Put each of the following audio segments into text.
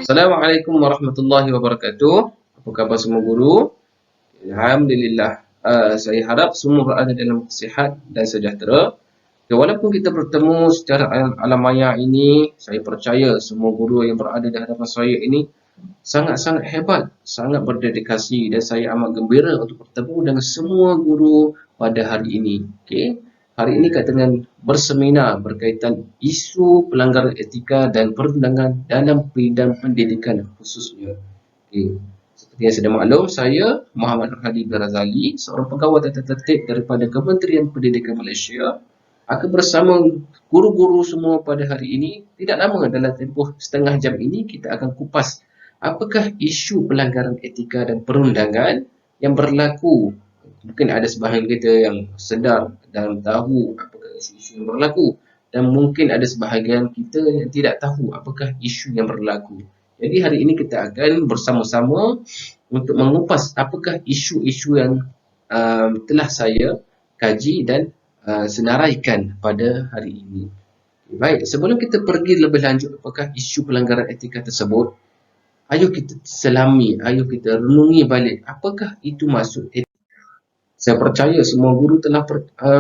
Assalamualaikum warahmatullahi wabarakatuh. Apa khabar semua guru? Alhamdulillah. Saya harap semua berada dalam sihat dan sejahtera. Walaupun kita bertemu secara alam maya ini, saya percaya semua guru yang berada di hadapan saya ini sangat-sangat hebat, sangat berdedikasi, dan saya amat gembira untuk bertemu dengan semua guru pada hari ini. Okey. Hari ini kita dengan berseminar berkaitan isu pelanggaran etika dan perundangan dalam bidang pendidikan khususnya. Okey. Seperti yang sudah maklum, saya Muhammad Nurhadi bin Razali, seorang pegawai tata tertib daripada Kementerian Pendidikan Malaysia, akan bersama guru-guru semua pada hari ini. Tidak lama, dalam tempoh setengah jam ini kita akan kupas apakah isu pelanggaran etika dan perundangan yang berlaku. Mungkin ada sebahagian kita yang sedar dan tahu apakah isu-isu yang berlaku, dan mungkin ada sebahagian kita yang tidak tahu apakah isu yang berlaku. Jadi hari ini kita akan bersama-sama untuk mengupas apakah isu-isu yang telah saya kaji dan senaraikan pada hari ini. Baik, sebelum kita pergi lebih lanjut apakah isu pelanggaran etika tersebut, ayo kita selami, ayo kita renungi balik apakah itu maksud etika. Saya percaya semua guru telah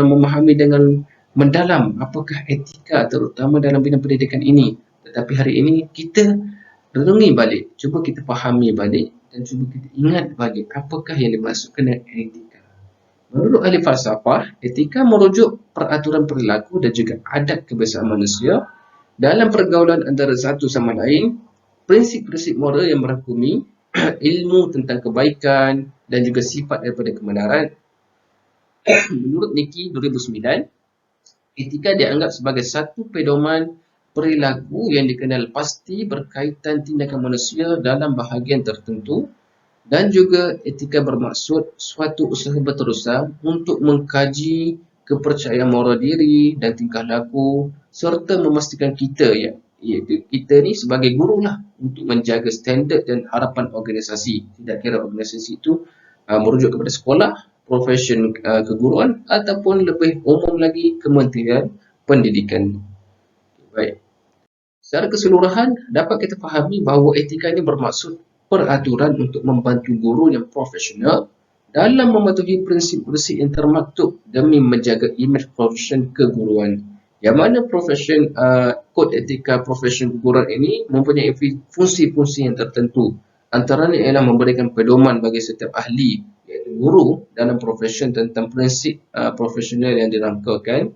memahami dengan mendalam apakah etika terutama dalam bidang pendidikan ini. Tetapi hari ini kita renungi balik, cuba kita fahami balik dan cuba kita ingat balik apakah yang dimaksudkan dengan etika. Menurut ahli falsafah, etika merujuk peraturan perilaku dan juga adat kebiasaan manusia dalam pergaulan antara satu sama lain, prinsip-prinsip moral yang merangkumi ilmu tentang kebaikan dan juga sifat daripada kebenaran. Menurut Niki 2009, etika dianggap sebagai satu pedoman perilaku yang dikenal pasti berkaitan tindakan manusia dalam bahagian tertentu, dan juga etika bermaksud suatu usaha berterusan untuk mengkaji kepercayaan moral diri dan tingkah laku serta memastikan kita, iaitu kita ni sebagai guru lah, untuk menjaga standard dan harapan organisasi. Tidak kira organisasi itu merujuk kepada sekolah, profesion keguruan ataupun lebih umum lagi Kementerian Pendidikan. Baik. Secara keseluruhan dapat kita fahami bahawa etika ini bermaksud peraturan untuk membantu guru yang profesional dalam mematuhi prinsip-prinsip yang termaktub demi menjaga imej profesion keguruan. Yang mana profesion kod etika profesion keguruan ini mempunyai fungsi-fungsi yang tertentu. Antaranya ialah memberikan pedoman bagi setiap ahli, iaitu guru, dalam profesion tentang prinsip profesional yang dirangkakan.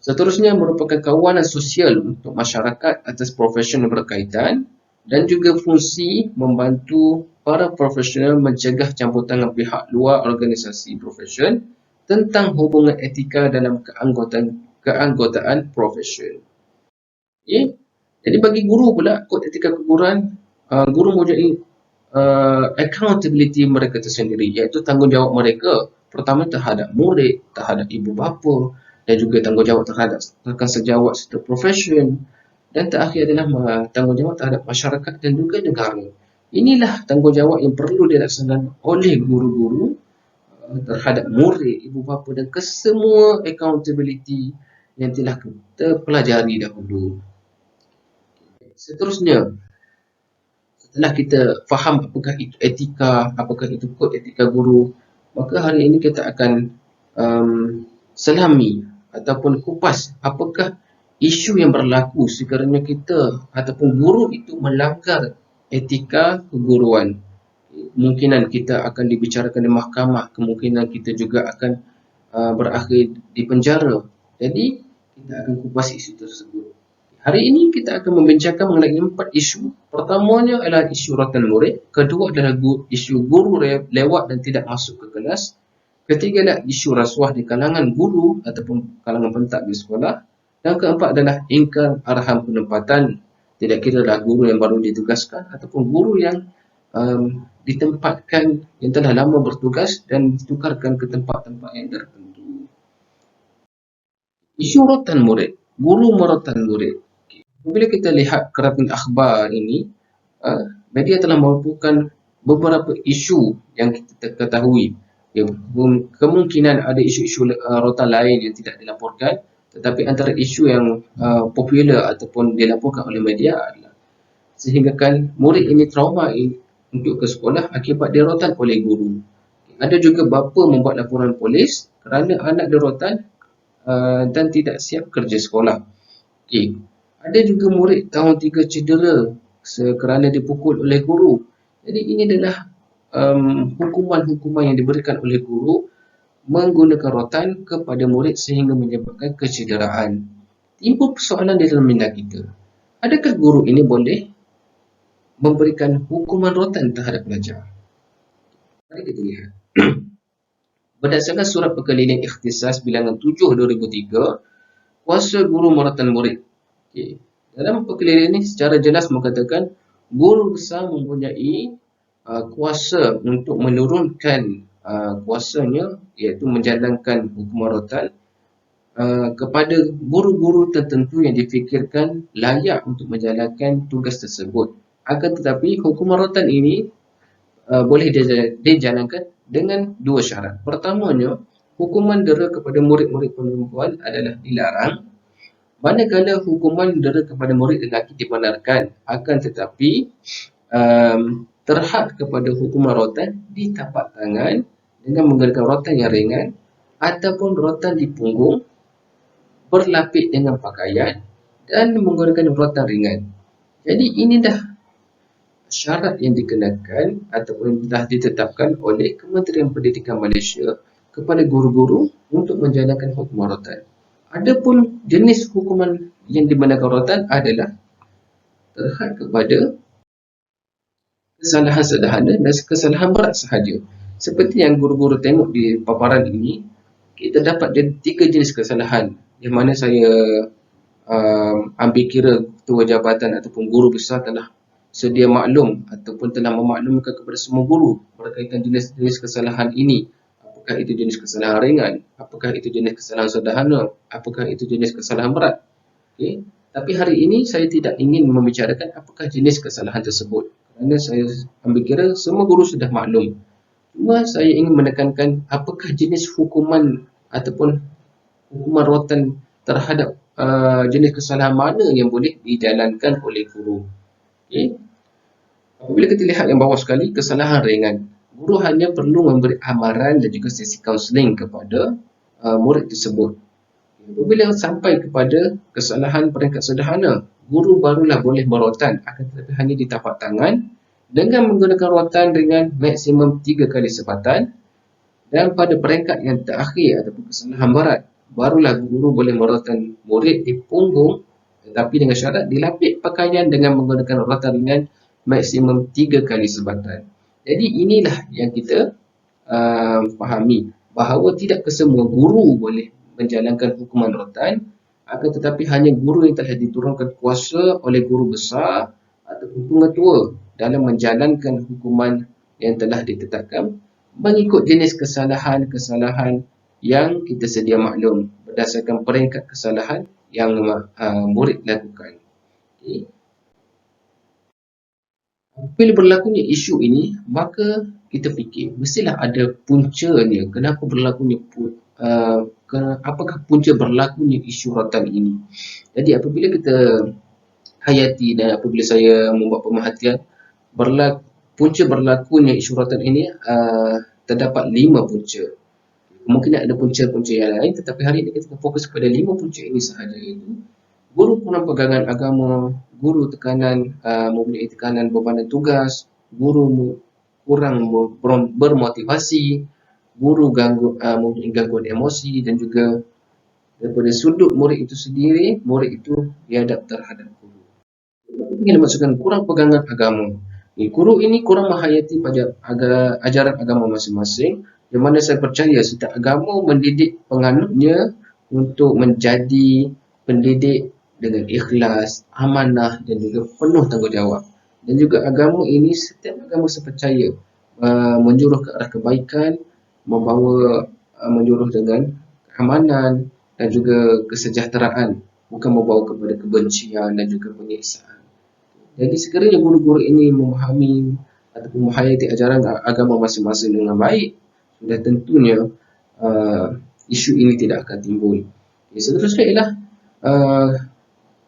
Seterusnya merupakan kawanan sosial untuk masyarakat atas profesion yang berkaitan, dan juga fungsi membantu para profesional mencegah campur tangan pihak luar organisasi profesion tentang hubungan etika dalam keanggotaan profesion. Okay. Jadi bagi guru pula, kod etika keguruan, guru mempunyai accountability mereka tersendiri, iaitu tanggungjawab mereka pertama terhadap murid, terhadap ibu bapa, dan juga tanggungjawab terhadap rakan sejawat serta profesion, dan terakhir adalah tanggungjawab terhadap masyarakat dan juga negara. Inilah tanggungjawab yang perlu dilaksanakan oleh guru-guru terhadap murid, ibu bapa, dan kesemua accountability yang telah kita pelajari dahulu. Seterusnya, setelah kita faham apakah itu etika, apakah itu kod etika guru, maka hari ini kita akan selami ataupun kupas apakah isu yang berlaku sekiranya kita ataupun guru itu melanggar etika keguruan. Kemungkinan kita akan dibicarakan di mahkamah, kemungkinan kita juga akan berakhir di penjara. Jadi kita akan kupas isu tersebut. Hari ini kita akan membincangkan mengenai 4 isu. Pertamanya adalah isu rotan murid, kedua adalah isu guru lewat dan tidak masuk ke kelas, ketiga adalah isu rasuah di kalangan guru ataupun kalangan pentak di sekolah, dan keempat adalah ingkar arahan penempatan, tidak kira adalah guru yang baru ditugaskan ataupun guru yang ditempatkan yang telah lama bertugas dan ditukarkan ke tempat-tempat yang tertentu. Isu rotan murid, guru merotan murid. Bila kita lihat kerapin akhbar ini, media telah melaporkan beberapa isu yang kita ketahui. Kemungkinan ada isu-isu rotan lain yang tidak dilaporkan, tetapi antara isu yang popular ataupun dilaporkan oleh media adalah sehinggakan murid ini trauma untuk ke sekolah akibat dirotan oleh guru. Ada juga bapa membuat laporan polis kerana anak dirotan dan tidak siap kerja sekolah. Okey. Ada juga murid tahun 3 cedera kerana dipukul oleh guru. Jadi ini adalah hukuman-hukuman yang diberikan oleh guru menggunakan rotan kepada murid sehingga menyebabkan kecederaan. Timbul persoalan di dalam minda kita. Adakah guru ini boleh memberikan hukuman rotan terhadap pelajar? Mari kita lihat. Berdasarkan Surat Perkeliling Ikhtisas Bilangan 7/2003, kuasa guru merotan murid. Okay. Dalam perkeliling ini secara jelas mengatakan guru besar mempunyai kuasa untuk menurunkan kuasanya, iaitu menjalankan hukuman rotan kepada guru-guru tertentu yang difikirkan layak untuk menjalankan tugas tersebut. Akan tetapi hukuman rotan ini boleh dijalankan dengan dua syarat. Pertamanya, hukuman dera kepada murid-murid perempuan adalah dilarang, manakala hukuman dera kepada murid lelaki dibenarkan. Akan tetapi terhad kepada hukuman rotan di tapak tangan dengan menggunakan rotan yang ringan ataupun rotan di punggung berlapis dengan pakaian dan menggunakan rotan ringan. Jadi ini dah syarat yang dikenakan ataupun telah ditetapkan oleh Kementerian Pendidikan Malaysia kepada guru-guru untuk menjalankan hukuman rotan. Adapun jenis hukuman yang dibenarkan rotan adalah terhad kepada kesalahan sederhana dan kesalahan berat sahaja. Seperti yang guru-guru tengok di paparan ini, kita dapat 3 jenis kesalahan yang mana saya ambil kira ketua jabatan ataupun guru besar telah sedia maklum ataupun telah memaklumkan kepada semua guru berkaitan jenis-jenis kesalahan ini. Apakah itu jenis kesalahan ringan? Apakah itu jenis kesalahan sederhana? Apakah itu jenis kesalahan berat? Okay. Tapi hari ini saya tidak ingin membicarakan apakah jenis kesalahan tersebut, kerana saya ambil kira semua guru sudah maklum. Cuma saya ingin menekankan apakah jenis hukuman ataupun hukuman rotan terhadap jenis kesalahan mana yang boleh dijalankan oleh guru. Okay. Apabila kita lihat yang bawah sekali, kesalahan ringan, guru hanya perlu memberi amaran dan juga sesi kaunseling kepada murid tersebut. Apabila sampai kepada kesalahan peringkat sederhana, guru barulah boleh merotan, akan tetapi hanya di tapak tangan dengan menggunakan rotan dengan maksimum 3 kali sebatan. Dan pada peringkat yang terakhir ataupun kesalahan berat, barulah guru boleh merotan murid di punggung, tetapi dengan syarat dilapis pakaian dengan menggunakan rotan ringan maksimum 3 kali sebatan. Jadi inilah yang kita fahami, bahawa tidak kesemua guru boleh menjalankan hukuman rotan, akan tetapi hanya guru yang telah diturunkan kuasa oleh guru besar ataupun pengetua dalam menjalankan hukuman yang telah ditetapkan mengikut jenis kesalahan-kesalahan yang kita sedia maklum berdasarkan peringkat kesalahan yang murid lakukan. Okay. Bila berlakunya isu ini, maka kita fikir mestilah ada puncanya. Kenapa berlakunya apakah punca berlakunya isu rotan ini? Jadi apabila kita hayati dan apabila saya membuat pemerhatian, punca berlakunya isu rotan ini terdapat 5 punca. Mungkin ada punca-punca yang lain, tetapi hari ini kita fokus kepada 5 punca ini sahaja, iaitu guru kurang pegangan agama, guru mempunyai tekanan bebanan tugas, guru kurang bermotivasi, guru mempunyai gangguan emosi, dan juga daripada sudut murid itu sendiri, murid itu biadab terhadap guru. Ini dimaksudkan kurang pegangan agama. Guru ini kurang menghayati pada ajaran agama masing-masing, yang mana saya percaya setiap agama mendidik penganutnya untuk menjadi pendidik dengan ikhlas, amanah dan juga penuh tanggungjawab. Dan juga agama ini, setiap agama saya percaya menjuruh ke arah kebaikan, menjuruh dengan keamanan dan juga kesejahteraan, bukan membawa kepada kebencian dan juga penyiksaan. Jadi sekiranya guru-guru ini memahami ataupun menghayati ajaran agama masing-masing dengan baik, sudah tentunya isu ini tidak akan timbul. Seterusnya ialah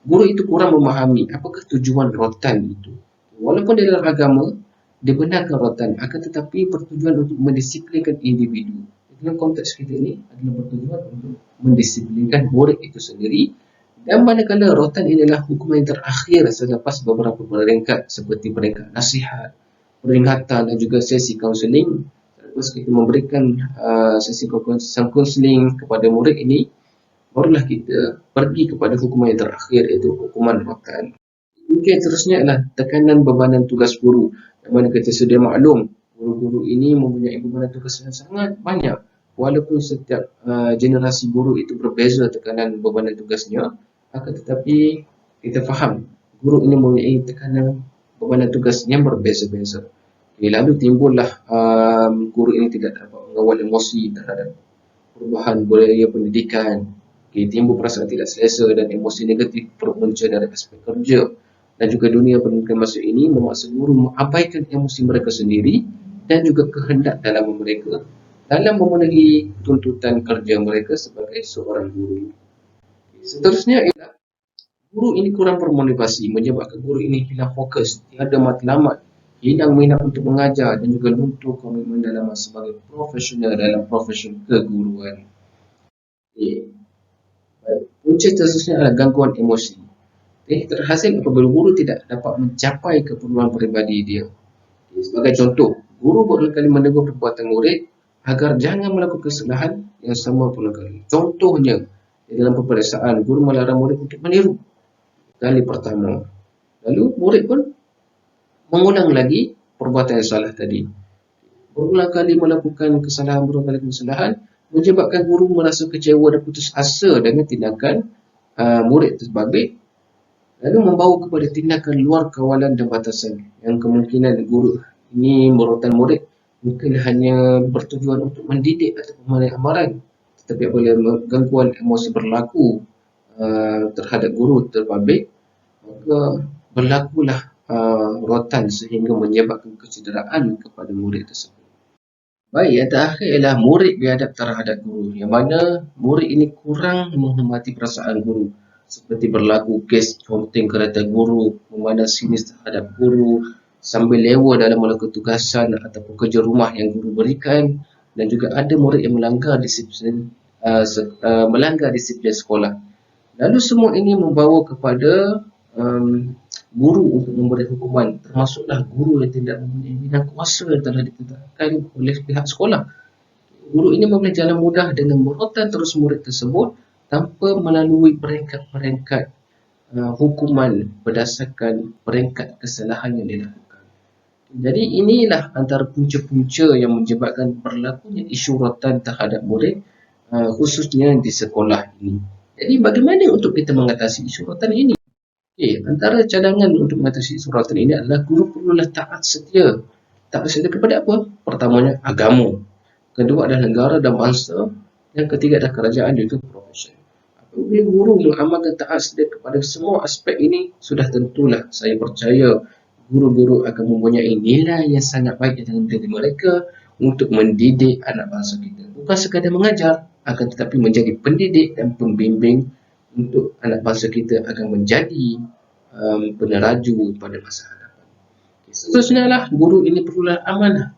guru itu kurang memahami apakah tujuan rotan itu. Walaupun di dalam agama dibenarkan rotan, akan tetapi bertujuan untuk mendisiplinkan individu. Dalam konteks kita ini adalah bertujuan untuk mendisiplinkan murid itu sendiri. Dan manakala rotan adalah hukuman yang terakhir selepas beberapa peringkat seperti peringkat nasihat, peringatan dan juga sesi kaunseling. Lepas kita memberikan sesi kaunseling kepada murid ini, barulah kita pergi kepada hukuman yang terakhir, iaitu hukuman rotan. Mungkin seterusnya adalah tekanan bebanan tugas guru. Yang mana kita sudah maklum, guru-guru ini mempunyai bebanan tugas yang sangat banyak. Walaupun setiap generasi guru itu berbeza tekanan bebanan tugasnya, akan tetapi kita faham guru ini mempunyai tekanan bebanan tugas yang berbeza-beza. Lalu timbullah guru ini tidak dapat mengawal emosi terhadap perubahan budaya pendidikan. Timbul perasaan tidak selesa dan emosi negatif berpunca dari aspek kerja dan juga dunia pendidikan masa ini memaksa guru mengabaikan emosi mereka sendiri dan juga kehendak dalam mereka dalam memenuhi tuntutan kerja mereka sebagai seorang guru. Seterusnya ialah guru ini kurang bermotivasi, menyebabkan guru ini hilang fokus, tiada matlamat, hilang minat untuk mengajar dan juga luntur komitmen dalam sebagai profesional dalam profesi keguruan. Punca seterusnya adalah gangguan emosi. Terhasil apabila guru tidak dapat mencapai keperluan peribadi dia. Sebagai contoh, guru berulang-kali menegur perbuatan murid agar jangan melakukan kesalahan yang sama berulang kali. Contohnya, dalam peperiksaan, guru melarang murid untuk meniru kali pertama. Lalu murid pun mengulang lagi perbuatan yang salah tadi. Berulang kali melakukan kesalahan, menyebabkan guru merasa kecewa dan putus asa dengan tindakan murid tersebut, lalu membawa kepada tindakan luar kawalan dan batasan yang kemungkinan guru ini merotan murid mungkin hanya bertujuan untuk mendidik atau memberi amaran, tetapi apabila gangguan emosi berlaku terhadap guru terbabit, maka berlakulah rotan sehingga menyebabkan kecederaan kepada murid tersebut. Baik, yang terakhir ialah murid biadab terhadap guru, yang mana murid ini kurang menghormati perasaan guru, seperti berlaku kes conteng kereta guru, memandang sinis terhadap guru, sambil lewa dalam melakukan tugasan ataupun kerja rumah yang guru berikan, dan juga ada murid yang melanggar disiplin sekolah. Lalu semua ini membawa kepada guru untuk memberi hukuman, termasuklah guru yang tidak mempunyai bidang kuasa yang telah ditetapkan oleh pihak sekolah. Guru ini mempunyai jalan mudah dengan merotan terus murid tersebut tanpa melalui peringkat-peringkat hukuman berdasarkan peringkat kesalahan yang dilakukan. Jadi inilah antara punca-punca yang menyebabkan berlakunya isu rotan terhadap murid, khususnya di sekolah ini. Jadi bagaimana untuk kita mengatasi isu rotan ini? Antara cadangan untuk mengatasi isu rotan ini adalah guru perlulah taat setia. Taat setia kepada apa? Pertamanya agama. Kedua adalah negara dan bangsa. Yang ketiga adalah kerajaan dan juga profesi. Apabila guru mengamalkan taat setia kepada semua aspek ini, sudah tentulah saya percaya guru-guru akan mempunyai nilai yang sangat baik dalam diri mereka untuk mendidik anak bangsa kita. Bukan sekadar mengajar, akan tetapi menjadi pendidik dan pembimbing untuk anak bangsa kita akan menjadi peneraju pada masa hadapan. Seterusnya lah, guru ini perlulah amanah.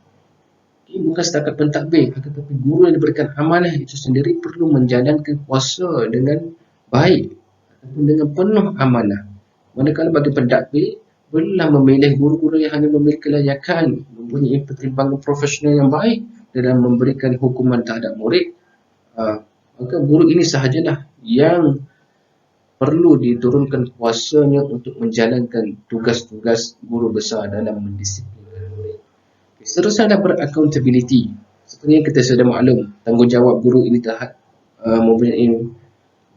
Bukan setakat pentadbir, tetapi guru yang diberikan amanah itu sendiri perlu menjalankan kuasa dengan baik ataupun dengan penuh amanah. Manakala bagi pentadbir, perlulah memilih guru-guru yang hanya memiliki kelayakan, mempunyai pertimbangan profesional yang baik dalam memberikan hukuman terhadap murid. Maka guru ini sahajalah yang perlu diturunkan kuasanya untuk menjalankan tugas-tugas guru besar dalam mendisiplinkan murid. Seterusnya ada beraccountability. Seperti yang kita sudah maklum, tanggungjawab guru ini mempunyai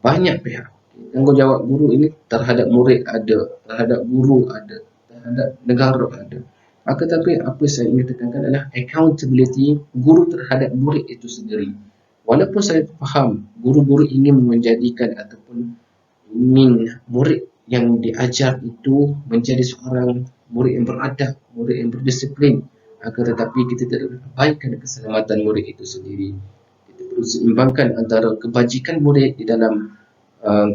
banyak pihak. Tanggungjawab guru ini terhadap murid ada, terhadap guru ada, terhadap negara ada. Akan tetapi apa saya ingin tekankan adalah accountability guru terhadap murid itu sendiri. Walaupun saya faham guru-guru ingin menjadikan ataupun ingin murid yang diajar itu menjadi seorang murid yang beradab, murid yang berdisiplin, akan tetapi kita tidak abaikan keselamatan murid itu sendiri. Kita perlu seimbangkan antara kebajikan murid di dalam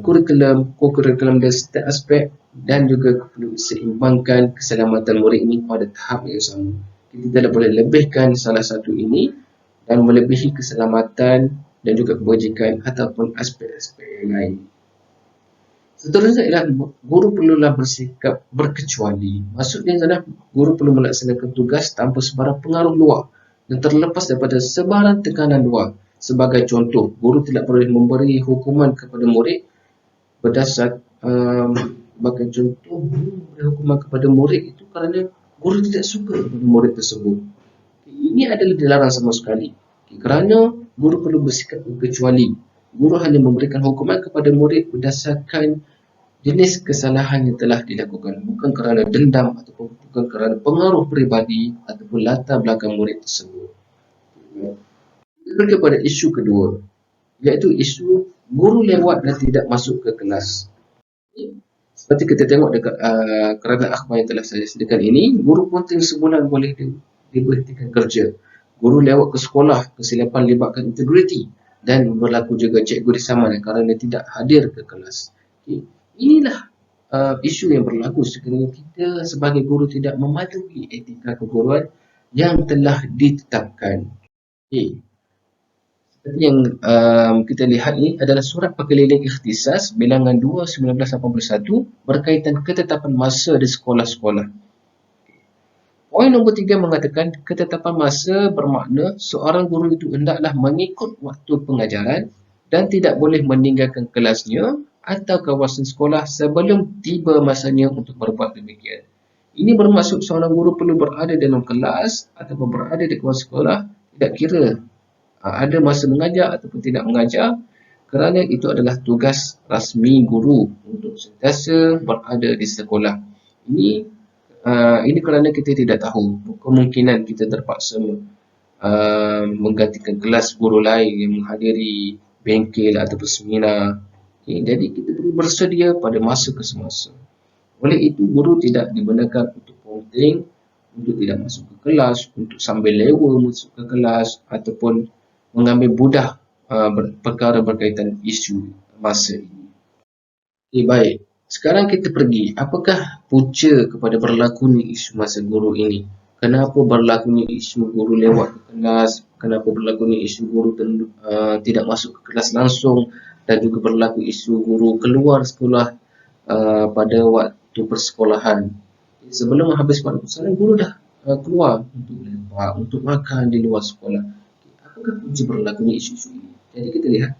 kurikulum, co-curriculum dan setiap aspek, dan juga perlu seimbangkan keselamatan murid ini pada tahap yang sama. Kita tidak boleh lebihkan salah satu ini dan melebihi keselamatan dan juga kebajikan ataupun aspek-aspek yang lain. Seterusnya ialah guru perlulah bersikap berkecuali. Maksudnya adalah guru perlu melaksanakan tugas tanpa sebarang pengaruh luar dan terlepas daripada sebarang tekanan luar. Sebagai contoh, guru tidak boleh memberi hukuman kepada murid berdasar sebagai contoh, guru memberi hukuman kepada murid itu kerana guru tidak suka kepada murid tersebut. Ini adalah dilarang sama sekali. Kerana guru perlu bersikap berkecuali. Guru hanya memberikan hukuman kepada murid berdasarkan jenis kesalahan yang telah dilakukan, bukan kerana dendam ataupun bukan kerana pengaruh peribadi ataupun latar belakang murid tersebut. Kita pergi kepada isu kedua, iaitu isu guru lewat dan tidak masuk ke kelas. Seperti kita tengok dekat kerana akhbar yang telah saya sediakan ini, guru ponting sebulan boleh diberhentikan kerja. Guru lewat ke sekolah, kesilapan libatkan integriti, dan berlaku juga cikgu disaman kerana tidak hadir ke kelas. Inilah isu yang berlaku sekiranya kita sebagai guru tidak mematuhi etika keguruan yang telah ditetapkan. Seperti yang kita lihat ini adalah surat pengkeliling ikhtisas bilangan 2/1981 berkaitan ketetapan masa di sekolah-sekolah. Poin nombor 3 mengatakan ketetapan masa bermakna seorang guru itu hendaklah mengikut waktu pengajaran dan tidak boleh meninggalkan kelasnya atau kawasan sekolah sebelum tiba masanya untuk berbuat demikian. Ini bermaksud seorang guru perlu berada dalam kelas ataupun berada di kawasan sekolah, tidak kira ada masa mengajar ataupun tidak mengajar, kerana itu adalah tugas rasmi guru untuk sentiasa berada di sekolah. Ini kerana kita tidak tahu kemungkinan kita terpaksa menggantikan kelas guru lain yang menghadiri bengkel ataupun seminar. Jadi kita perlu bersedia pada masa ke semasa. Oleh itu, guru tidak dibenarkan untuk ponting, untuk tidak masuk ke kelas, untuk sambil lewa masuk ke kelas ataupun mengambil budah perkara berkaitan isu masa ini. Baik. Sekarang kita pergi, apakah punca kepada berlakunya isu masa guru ini? Kenapa berlakunya isu guru lewat ke kelas? Kenapa berlakunya isu guru tidak masuk ke kelas langsung? Dan juga berlaku isu guru keluar sekolah pada waktu persekolahan. Sebelum habis waktu persekolahan, guru dah keluar untuk lepak, untuk makan di luar sekolah. Apakah punca berlakunya isu-isu ini? Jadi kita lihat.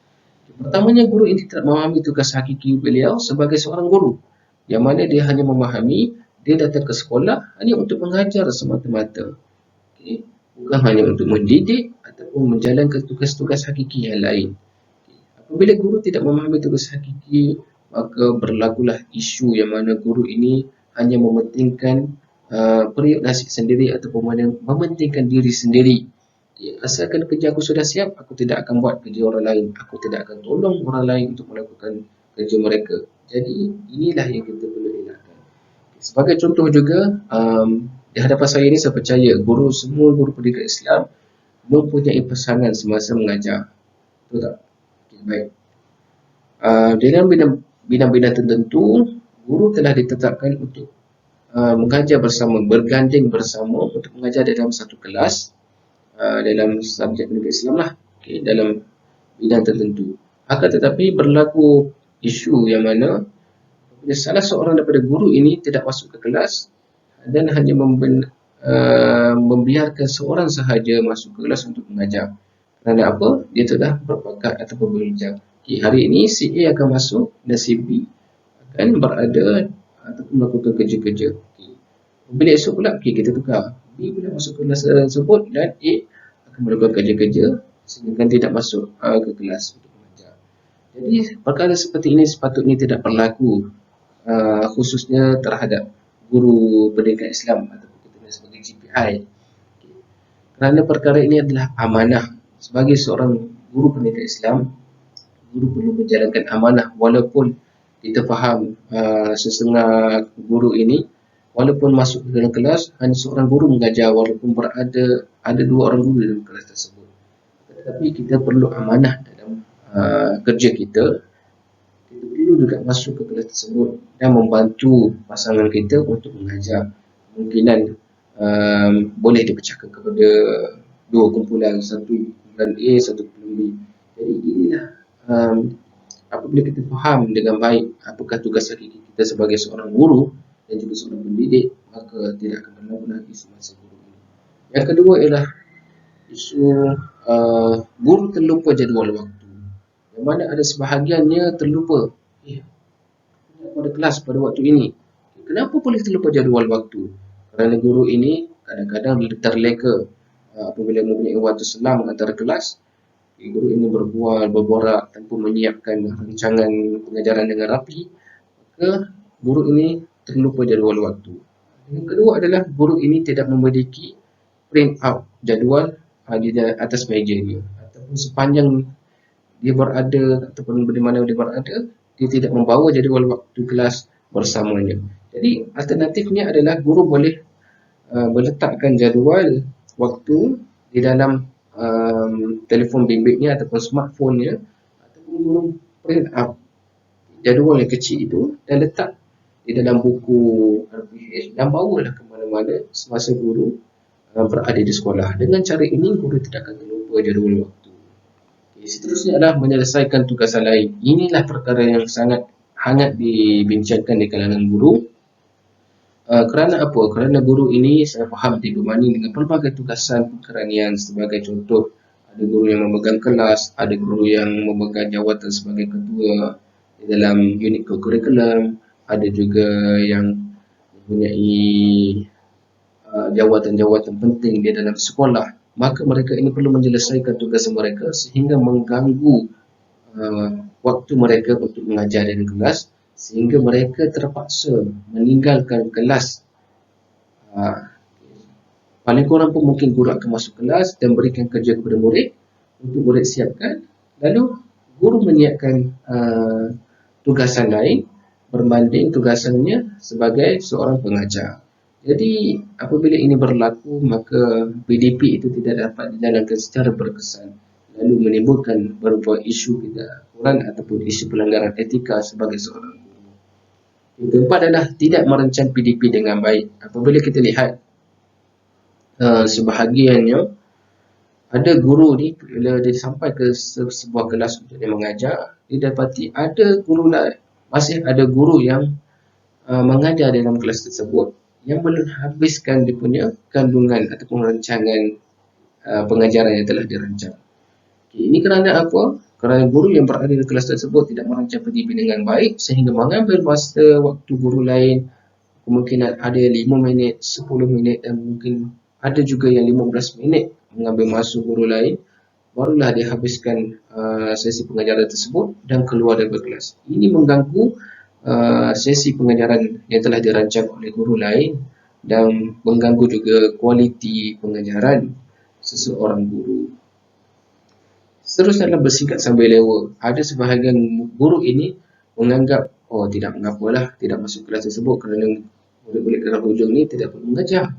Pertamanya, guru ini tidak memahami tugas hakiki beliau sebagai seorang guru, yang mana dia hanya memahami dia datang ke sekolah hanya untuk mengajar semata-mata, bukan hanya untuk mendidik ataupun menjalankan tugas-tugas hakiki yang lain. Apabila guru tidak memahami tugas hakiki, maka berlakulah isu yang mana guru ini hanya mementingkan periuk nasi sendiri ataupun mementingkan diri sendiri. Asalkan kerja aku sudah siap, aku tidak akan buat kerja orang lain. Aku tidak akan tolong orang lain untuk melakukan kerja mereka. Jadi, inilah yang kita perlu elakkan. Sebagai contoh juga, di hadapan saya ini saya percaya semua guru pendidikan Islam mempunyai pasangan semasa mengajar. Betul tak? Baik. Dalam bidang-bidang tertentu, guru telah ditetapkan untuk mengajar bersama, berganding bersama untuk mengajar dalam satu kelas, dalam subjek pendidikan Islam lah, dalam bidang tertentu. Akan tetapi berlaku isu yang mana salah seorang daripada guru ini tidak masuk ke kelas dan hanya membiarkan seorang sahaja masuk ke kelas untuk mengajar. Kerana apa? Dia telah berbakat ataupun berijab. Hari ini si A akan masuk dan si B akan berada ataupun melakukan kerja-kerja. Bila esok pula kita tukar, B pula masuk ke kelas tersebut dan A akan melakukan kerja-kerja sehingga tidak masuk ke kelas untuk mengajar. Jadi perkara seperti ini sepatutnya tidak berlaku, khususnya terhadap guru pendidikan Islam ataupun kita sebagai GPI. Kerana perkara ini adalah amanah. Sebagai seorang guru pendidikan Islam, guru perlu menjalankan amanah walaupun kita faham sesengah guru ini, walaupun masuk ke dalam kelas, hanya seorang guru mengajar walaupun ada dua orang guru dalam kelas tersebut. Tetapi kita perlu amanah dalam kerja kita. kita perlu juga masuk ke kelas tersebut dan membantu pasangan kita untuk mengajar. Kemungkinan boleh dipecahkan kepada dua kumpulan, satu kumpulan A, satu kumpulan B. Jadi inilah apabila kita faham dengan baik apakah tugas hakiki kita sebagai seorang guru dan juga seorang pendidik, maka tidak akan pernah isu masa guru ini. Yang kedua ialah isu guru terlupa jadual waktu. Yang mana ada sebahagiannya terlupa. Pada kelas pada waktu ini. Kenapa boleh terlupa jadual waktu? Kerana guru ini kadang-kadang terleka apabila mempunyai waktu selang antara kelas. Guru ini berborak tanpa menyiapkan rancangan pengajaran dengan rapi, maka guru ini terlupa jadual waktu. Yang kedua adalah guru ini tidak memiliki print out jadual di atas meja dia, ataupun sepanjang dia berada ataupun di mana dia berada, dia tidak membawa jadual waktu kelas bersamanya. Jadi alternatifnya adalah guru boleh meletakkan jadual waktu di dalam telefon bimbitnya ataupun smartphone-nya, ataupun guru print out jadual yang kecil itu dan letak di dalam buku RPH dan bawalah ke mana-mana semasa guru berada di sekolah. Dengan cara ini guru tidak akan terlupa jadual waktu. Seterusnya adalah menyelesaikan tugasan lain. Inilah perkara yang sangat hangat dibincangkan di kalangan guru. Kerana apa? Kerana guru ini saya faham dibebani dengan pelbagai tugasan keranian. Sebagai contoh, ada guru yang memegang kelas, ada guru yang memegang jawatan sebagai ketua di dalam unit kurikulum, ada juga yang mempunyai jawatan-jawatan penting di dalam sekolah. Maka mereka ini perlu menyelesaikan tugas mereka sehingga mengganggu waktu mereka untuk mengajar di kelas, sehingga mereka terpaksa meninggalkan kelas. Paling kurang pun mungkin guru akan masuk kelas dan berikan kerja kepada murid untuk murid siapkan, lalu guru menyiapkan tugasan lain berbanding tugasannya sebagai seorang pengajar. Jadi apabila ini berlaku, maka PDP itu tidak dapat dijalankan secara berkesan, lalu menimbulkan beberapa isu ketidakaturan ataupun isu pelanggaran etika sebagai seorang guru. Yang keempat adalah tidak merancang PDP dengan baik. Apabila kita lihat sebahagiannya, ada guru ni bila dia sampai ke sebuah kelas untuk dia mengajar, dia dapati ada guru lain, masih ada guru yang mengajar dalam kelas tersebut yang belum habiskan dia punya kandungan ataupun rancangan pengajaran yang telah dirancang. Ini kerana apa? Kerana guru yang berada di kelas tersebut tidak merancang PDP dengan baik sehingga mengambil masa waktu guru lain. Kemungkinan ada 5 minit, 10 minit dan mungkin ada juga yang 15 minit mengambil masa guru lain. Barulah dia habiskan sesi pengajaran tersebut dan keluar dari kelas. Ini mengganggu sesi pengajaran yang telah dirancang oleh guru lain dan mengganggu juga kualiti pengajaran seseorang guru. Seterusnya adalah bersingkat sambil lewa. Ada sebahagian guru ini menganggap, oh tidak mengapalah, tidak masuk kelas tersebut kerana murid-murid kelas hujung ni tidak perlu mengajar.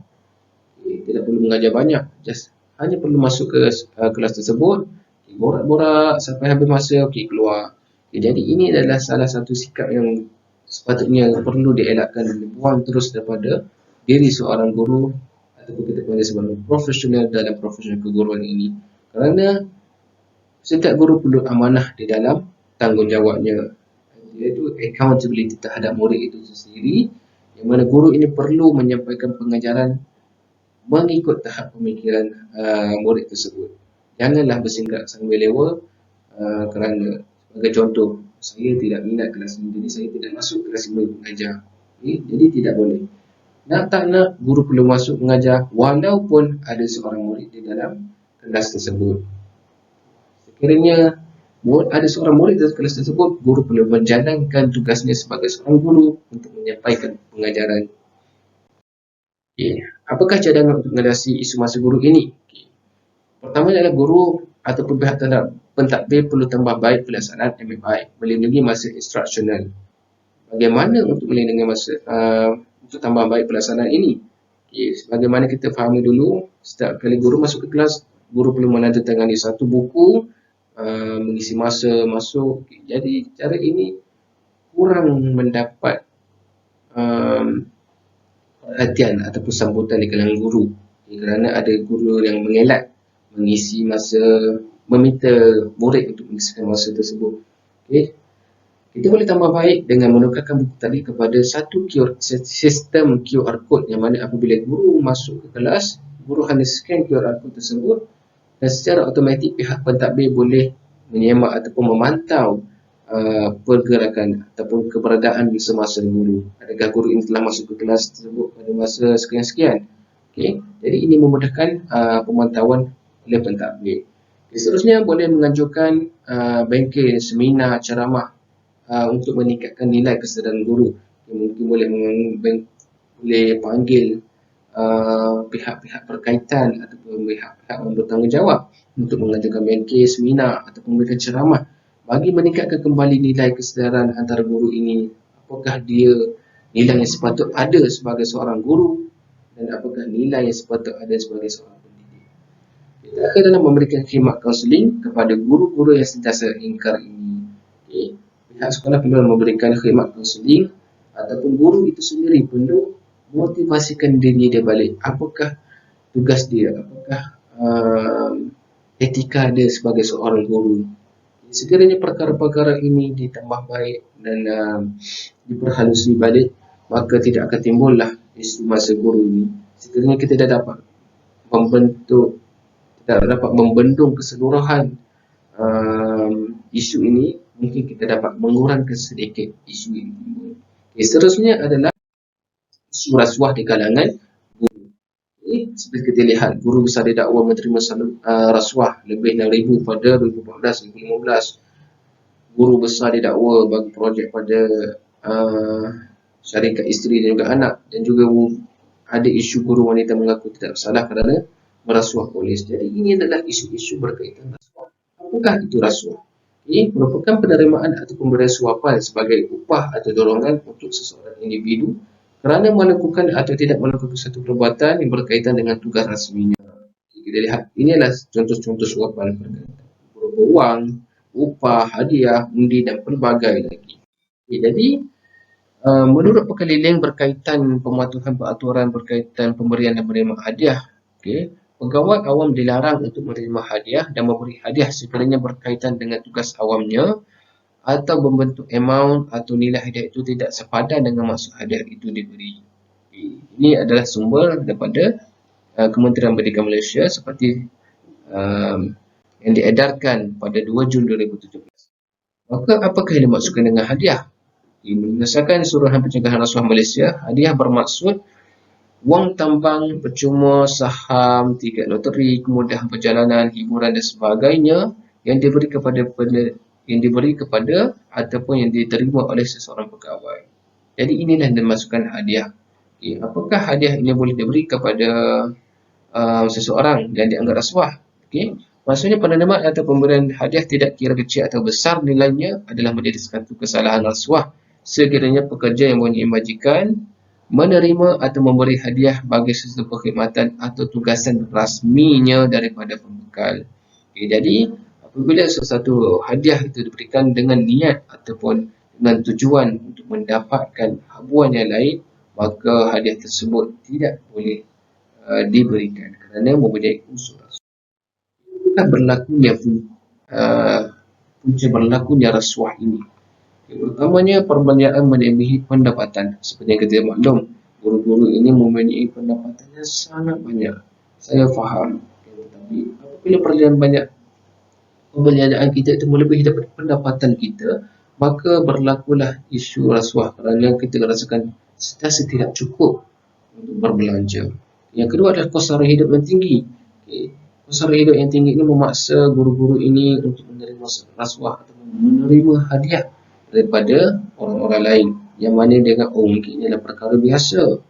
Tidak perlu mengajar banyak, just hanya perlu masuk ke kelas tersebut, borak-borak sampai habis masa, keluar. Jadi ini adalah salah satu sikap yang sepatutnya perlu dielakkan dan dibuang terus daripada diri seorang guru ataupun kita panggil sebagai profesional dalam profesional keguruan ini. Kerana setiap guru perlu amanah di dalam tanggungjawabnya, iaitu accountability terhadap murid itu sendiri, yang mana guru ini perlu menyampaikan pengajaran mengikut tahap pemikiran murid tersebut. Janganlah bersingkat sambil lewa kerana sebagai contoh, saya tidak minat kelas ini, jadi saya tidak masuk kelas ini mengajar. Jadi tidak boleh. Nak tak nak, guru perlu masuk mengajar walaupun ada seorang murid di dalam kelas tersebut. Sekiranya ada seorang murid dalam kelas tersebut, guru perlu menjalankan tugasnya sebagai seorang guru untuk menyampaikan pengajaran. Apakah cadangan untuk mengatasi isu masa guru ini? Pertama adalah guru ataupun pihak pentadbir perlu tambah baik pelaksanaan MFI, melindungi masa instruksional. Bagaimana untuk melindungi masa untuk tambah baik pelaksanaan ini? Sebagaimana kita fahami dulu, setiap kali guru masuk ke kelas, guru perlu menandatangani satu buku, mengisi masa masuk. Jadi cara ini kurang mendapat perhatian ataupun sambutan di kalangan guru. Kerana ada guru yang mengelak mengisi masa, meminta murid untuk mengisikan masa tersebut. Kita boleh tambah baik dengan menukarkan buku tadi kepada satu sistem QR code, yang mana apabila guru masuk ke kelas, guru hanya scan QR code tersebut dan secara automatik pihak pentadbir boleh menyemak ataupun memantau pergerakan ataupun keberadaan semasa guru. Adakah guru ini telah masuk ke kelas tersebut pada masa sekian-sekian. Jadi ini memudahkan pemantauan oleh pentadbir. Seterusnya boleh menganjurkan bengkel, seminar, ceramah untuk meningkatkan nilai kesedaran guru. Mungkin boleh panggil pihak-pihak berkaitan ataupun pihak-pihak yang bertanggungjawab untuk mengajukan bengkel, seminar ataupun memberikan ceramah bagi meningkatkan kembali nilai kesedaran antara guru ini. Apakah dia nilai yang sepatut ada sebagai seorang guru dan apakah nilai yang sepatut ada sebagai seorang pendidik. Kita akan dalam memberikan khidmat kaunseling kepada guru-guru yang sentiasa ingkar ini. Pihak sekolah perlu memberikan khidmat kaunseling ataupun guru itu sendiri perlu motivasikan diri dia balik. Apakah tugas dia, apakah etika dia sebagai seorang guru. Sekiranya perkara-perkara ini ditambah baik dan diperhalusi balik, maka tidak akan timbullah isu masa guru ini. Sekiranya kita tidak dapat membendung keseluruhan isu ini, mungkin kita dapat mengurangkan sedikit isu ini. Seterusnya adalah isu rasuah di kalangan guru. Seperti kita lihat, guru besar didakwa menerima rasuah lebih 6,000 pada 2014-2015. Guru besar didakwa bagi projek pada syarikat isteri dan juga anak, dan juga ada isu guru wanita mengaku tidak bersalah kerana merasuah polis. Jadi ini adalah isu-isu berkaitan rasuah. Apakah itu rasuah? Ini merupakan penerimaan atau pemberian suapan sebagai upah atau dorongan untuk seseorang individu kerana melakukan atau tidak melakukan satu perbuatan yang berkaitan dengan tugas rasminya. Kita lihat, ini adalah contoh-contoh suapan berupa wang, upah, hadiah, undi dan pelbagai lagi. Jadi, menurut Pekeliling berkaitan pematuhan peraturan berkaitan pemberian dan penerimaan hadiah, pegawai awam dilarang untuk menerima hadiah dan memberi hadiah sekiranya berkaitan dengan tugas awamnya atau membentuk amount atau nilai hadiah itu tidak sepadan dengan maksud hadiah itu diberi. Ini adalah sumber daripada Kementerian Pendidikan Malaysia seperti yang diedarkan pada 2 Jun 2017. Maka apakah yang dimaksudkan dengan hadiah? Berdasarkan Suruhan Pencegahan Rasuah Malaysia, hadiah bermaksud wang tambang, percuma, saham, tiket loteri, kemudahan perjalanan, hiburan dan sebagainya yang diberi kepada ataupun yang diterima oleh seseorang pegawai. Jadi inilah yang dimasukkan hadiah. Apakah hadiah ini boleh diberi kepada seseorang yang dianggap rasuah? Maksudnya penerimaan atau pemberian hadiah tidak kira kecil atau besar nilainya adalah menjadi satu kesalahan rasuah sekiranya pekerja yang mempunyai majikan menerima atau memberi hadiah bagi sesuatu perkhidmatan atau tugasan rasminya daripada pembekal. Jadi apabila sesuatu hadiah itu diberikan dengan niat ataupun dengan tujuan untuk mendapatkan habuan yang lain, maka hadiah tersebut tidak boleh diberikan kerana mempunyai unsur rasuah. Bukan berlakunya rasuah ini. Pertamanya, perbelanjaan melebihi pendapatan. Seperti yang kita maklum, guru-guru ini mempunyai pendapatan yang sangat banyak. Saya faham. Tetapi apabila perbelanjaan kita itu melebihi daripada pendapatan kita, maka berlakulah isu rasuah kerana kita rasakan sentiasa tidak cukup untuk berbelanja. Yang kedua adalah kos sara hidup yang tinggi. Kos sara hidup yang tinggi ini memaksa guru-guru ini untuk menerima rasuah atau menerima hadiah daripada orang-orang lain yang mana dia kata, mungkin ini adalah perkara biasa,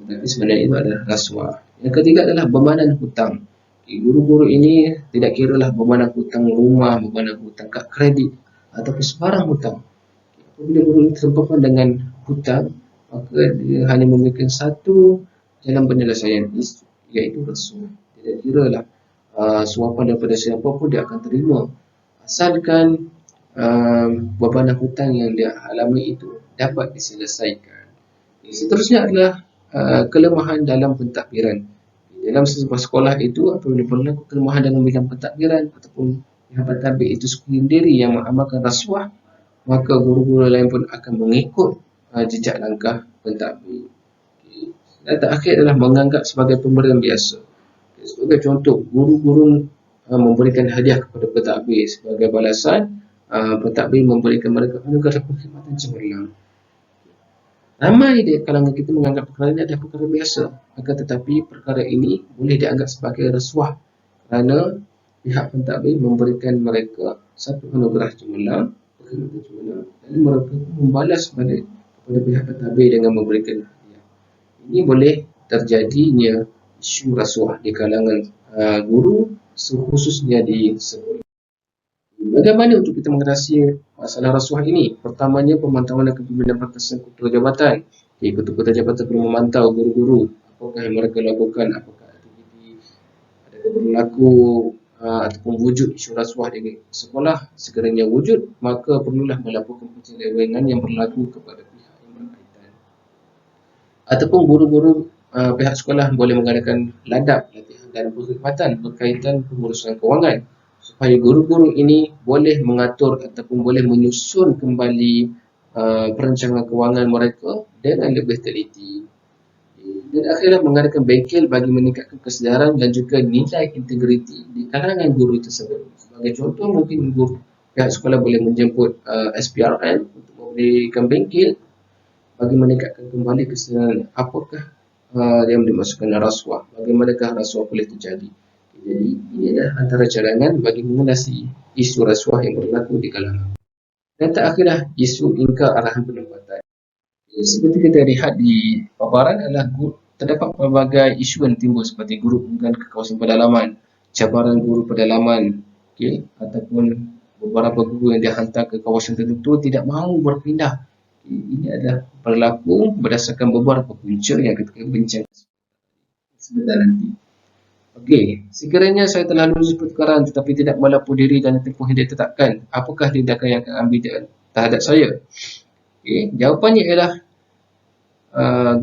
tetapi sebenarnya itu adalah rasuah. Yang ketiga adalah bebanan hutang. Guru-guru ini tidak kiralah bebanan hutang rumah, bebanan hutang kad kredit ataupun sebarang hutang. Apabila guru ini terpapan dengan hutang, maka dia hanya memberikan satu jalan penyelesaian, iaitu rasuah. Tidak kiralah suapan daripada siapa pun dia akan terima, asalkan beban hutang yang dia alami itu dapat diselesaikan. Seterusnya adalah kelemahan dalam pentadbiran. Dalam sebuah sekolah itu apabila berlaku kelemahan dalam bidang pentadbiran ataupun pihak pentadbir itu sendiri yang mengamalkan rasuah, maka guru-guru lain pun akan mengikut jejak langkah pentadbir. Dan terakhir adalah menganggap sebagai pemberian biasa. Sebagai contoh, guru-guru memberikan hadiah kepada pentadbir sebagai balasan. Pentadbir memberikan mereka anugerah perkhidmatan cemerlang. Ramai di kalangan kita menganggap perkara ini adalah perkara biasa, akan tetapi perkara ini boleh dianggap sebagai rasuah kerana pihak pentadbir memberikan mereka satu anugerah cemerlang, perkhidmatan cemerlang, dan mereka membalas balik kepada pihak pentadbir dengan memberikan hadiah. Ini boleh terjadinya isu rasuah di kalangan guru, khususnya di sekolah. Bagaimana untuk kita mengatasi masalah rasuah ini? Pertamanya, pemantauan dan kepimpinan pertasan ketua jabatan. Ketua jabatan perlu memantau guru-guru apakah yang mereka lakukan, apakah aktiviti ada berlaku ataupun wujud isu rasuah di sekolah. Sekiranya wujud, maka perlulah melaporkan penyelewengan yang berlaku kepada pihak yang berkaitan. Ataupun guru-guru pihak sekolah boleh mengadakan ladap, latihan dan perkhidmatan berkaitan pengurusan kewangan, supaya guru-guru ini boleh mengatur ataupun boleh menyusun kembali perancangan kewangan mereka dengan lebih teliti. Dan akhirnya mengadakan bengkel bagi meningkatkan kesedaran dan juga nilai integriti di kalangan guru tersebut. Sebagai contoh, mungkin guru pihak sekolah boleh menjemput SPRN untuk memberikan bengkel bagi meningkatkan kembali kesedaran apakah yang dimasukkan rasuah, bagaimanakah rasuah boleh terjadi. Jadi ini adalah antara cadangan bagi mengatasi isu rasuah yang berlaku di kalangan. Dan terakhirlah isu ingkar arahan penempatan. Seperti kita lihat di paparan adalah terdapat pelbagai isu yang timbul seperti guru enggan ke kawasan pedalaman, cabaran guru pedalaman, ataupun beberapa guru yang dihantar ke kawasan tertentu tidak mahu berpindah. Ini adalah berlaku berdasarkan beberapa punca yang kita bincang sebentar nanti. Okey, sekiranya saya telah lulus pertukaran tetapi tidak melapor diri dan tempoh yang ditetapkan, apakah tindakan yang akan ambil terhadap saya? Okey, jawapannya ialah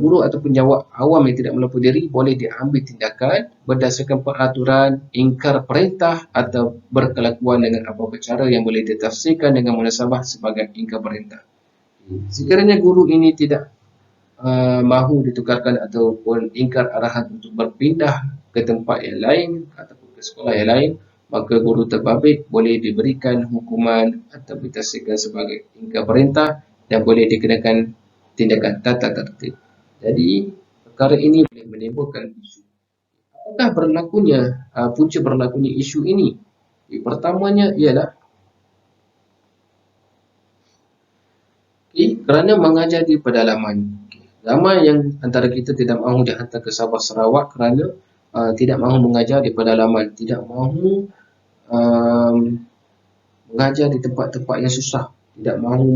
guru ataupun awam yang tidak melapor diri boleh diambil tindakan berdasarkan peraturan, ingkar perintah atau berkelakuan dengan apa-apa cara yang boleh ditafsirkan dengan munasabah sebagai ingkar perintah. Sekiranya guru ini tidak mahu ditukarkan ataupun ingkar arahan untuk berpindah ke tempat yang lain ataupun ke sekolah yang lain, maka guru terbabit boleh diberikan hukuman atau ditafsirkan sebagai ingkar perintah dan boleh dikenakan tindakan tata tertib. Jadi perkara ini boleh menimbulkan isu. Apakah berlakunya punca berlakunya isu ini? Pertamanya ialah kerana mengajar di pedalaman. Ramai yang antara kita tidak mahu dihantar ke Sabah Sarawak kerana tidak mahu mengajar di pedalaman, tidak mahu mengajar di tempat-tempat yang susah, tidak mahu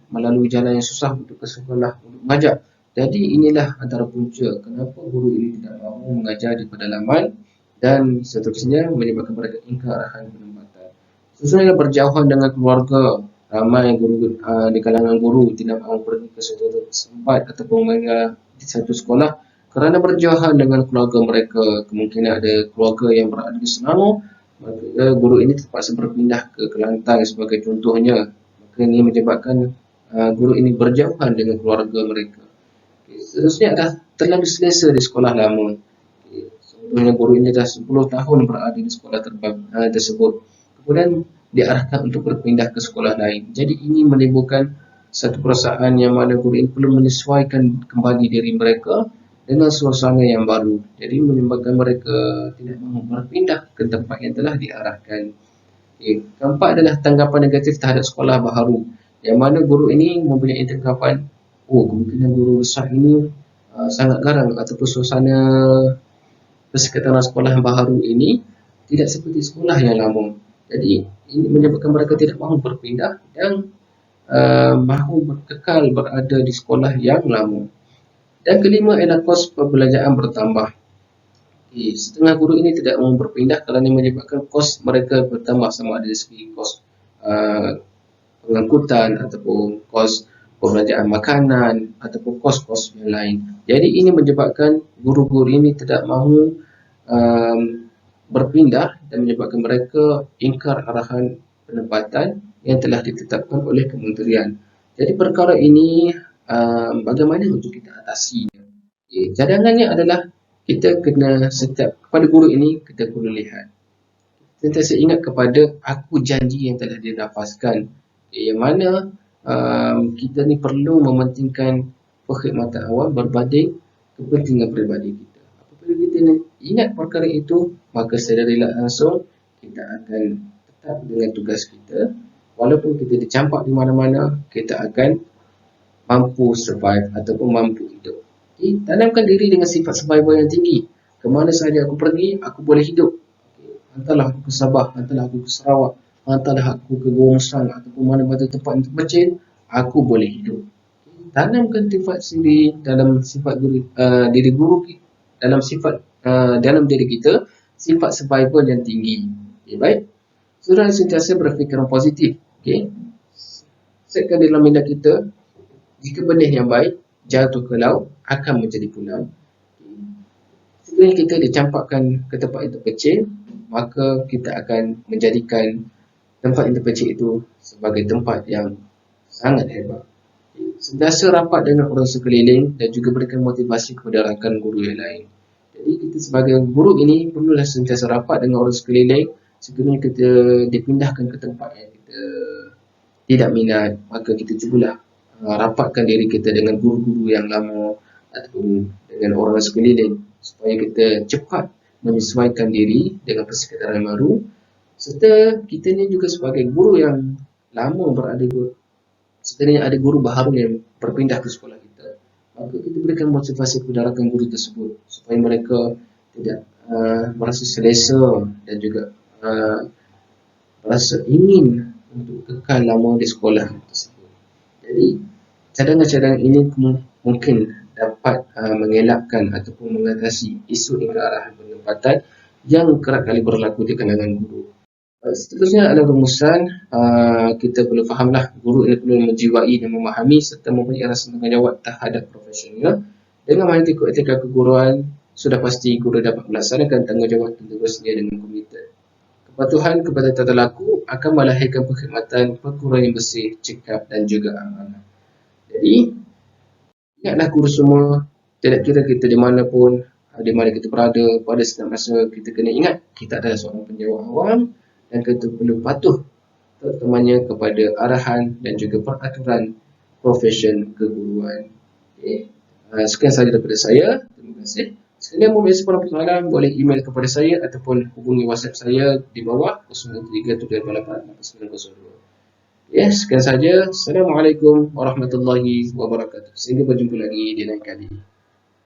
melalui jalan yang susah untuk ke sekolah untuk mengajar. Jadi inilah antara punca kenapa guru ini tidak mahu mengajar di pedalaman dan seterusnya menyebabkan mereka ingkar arahan penempatan. Sesuai berjauhan dengan keluarga, ramai guru di kalangan guru tidak mahu pergi ke suatu tempat ataupun mengajar di satu sekolah kerana berjauhan dengan keluarga mereka. Kemungkinan ada keluarga yang berada di Selangor, maka guru ini terpaksa berpindah ke Kelantan sebagai contohnya. Maka ini menyebabkan guru ini berjauhan dengan keluarga mereka. Seterusnya adalah terlalu selesa di sekolah lama. Contohnya guru ini dah 10 tahun berada di sekolah tersebut. Kemudian diarahkan untuk berpindah ke sekolah lain. Jadi ini menimbulkan satu perasaan yang mana guru ini perlu menyesuaikan kembali diri mereka dengan suasana yang baru. Jadi menyebabkan mereka tidak mahu berpindah ke tempat yang telah diarahkan. Keempat adalah tanggapan negatif terhadap sekolah baharu, yang mana guru ini mempunyai tanggapan, kemungkinan guru besar ini sangat garang ataupun suasana persekitaran sekolah yang baharu ini tidak seperti sekolah yang lama. Jadi ini menyebabkan mereka tidak mahu berpindah dan mahu kekal berada di sekolah yang lama. Dan kelima ialah kos pembelajaran bertambah. Setengah guru ini tidak mahu berpindah kerana menyebabkan kos mereka bertambah, sama ada dari segi kos pengangkutan ataupun kos pembelajaran makanan ataupun kos-kos yang lain. Jadi ini menyebabkan guru-guru ini tidak mahu um, berpindah dan menyebabkan mereka ingkar arahan penempatan yang telah ditetapkan oleh kementerian. Jadi perkara ini bagaimana untuk kita atasi? Cadangannya adalah kita kena setiap kepada guru ini kita perlu lihat. Sentiasa ingat kepada aku janji yang telah dilafazkan. Yang mana kita ni perlu mementingkan perkhidmatan awam berbanding kepentingan peribadi kita. Apabila kita ingat perkara itu, maka secara tidak langsung kita akan tetap dengan tugas kita. Walaupun kita dicampak di mana-mana, kita akan mampu survive ataupun mampu hidup. Okay? Tanamkan diri dengan sifat survival yang tinggi. Kemana sahaja aku pergi, aku boleh hidup. Okay? Hantarlah aku ke Sabah, hantarlah aku ke Sarawak, hantarlah aku ke Gua Musang ataupun mana-mana tempat yang terpencil, aku boleh hidup. Okay? Tanamkan sifat sendiri dalam sifat diri guru, dalam sifat dalam diri kita, sifat survival yang tinggi. Okay, baik. Saudara sentiasa berfikiran positif. Okay? Setkan dalam minda kita, jika benih yang baik jatuh ke laut akan menjadi pulau. Sekiranya kita dicampakkan ke tempat yang terkecil, maka kita akan menjadikan tempat yang terkecil itu sebagai tempat yang sangat hebat. Sentiasa rapat dengan orang sekeliling dan juga berikan motivasi kepada rakan guru yang lain. Jadi kita sebagai guru ini perlulah sentiasa rapat dengan orang sekeliling. Sekiranya kita dipindahkan ke tempat yang kita tidak minat, maka kita cubalah rapatkan diri kita dengan guru-guru yang lama ataupun dengan orang sekeliling supaya kita cepat menyesuaikan diri dengan persekitaran baru, serta kita ni juga sebagai guru yang lama berada, sekiranya ada guru baru yang berpindah ke sekolah kita, maka kita berikan motivasi kepada rakan guru tersebut supaya mereka tidak merasa selesa dan juga merasa ingin untuk kekal lama di sekolah tersebut. Jadi cadangan-cadangan ini mungkin dapat mengelakkan ataupun mengatasi isu ingkar arahan penempatan yang kerap kali berlaku di kalangan guru. Seterusnya adalah rumusan. Kita perlu fahamlah guru ini perlu menjiwai dan memahami serta mempunyai rasa tanggungjawab terhadap profesional. Dengan menghentikan etika keguruan, sudah pasti guru dapat melaksanakan tanggungjawab dan tugasnya dengan komited. Kepatuhan kepada tata laku akan melahirkan perkhidmatan perguruan yang bersih, cekap dan juga amanah. Jadi, ingatlah guru semua, tidak kira kita di mana pun, di mana kita berada, pada setiap masa kita kena ingat kita adalah seorang penjawat awam dan kita perlu patuh terutamanya kepada arahan dan juga peraturan profesion keguruan. Okay. Sekian sahaja daripada saya. Terima kasih. Sekalian mau biasa persoalan, boleh email kepada saya ataupun hubungi WhatsApp saya di bawah 0337888902. Ya, sekian saja. Assalamualaikum warahmatullahi wabarakatuh. Sehingga berjumpa lagi di lain kali.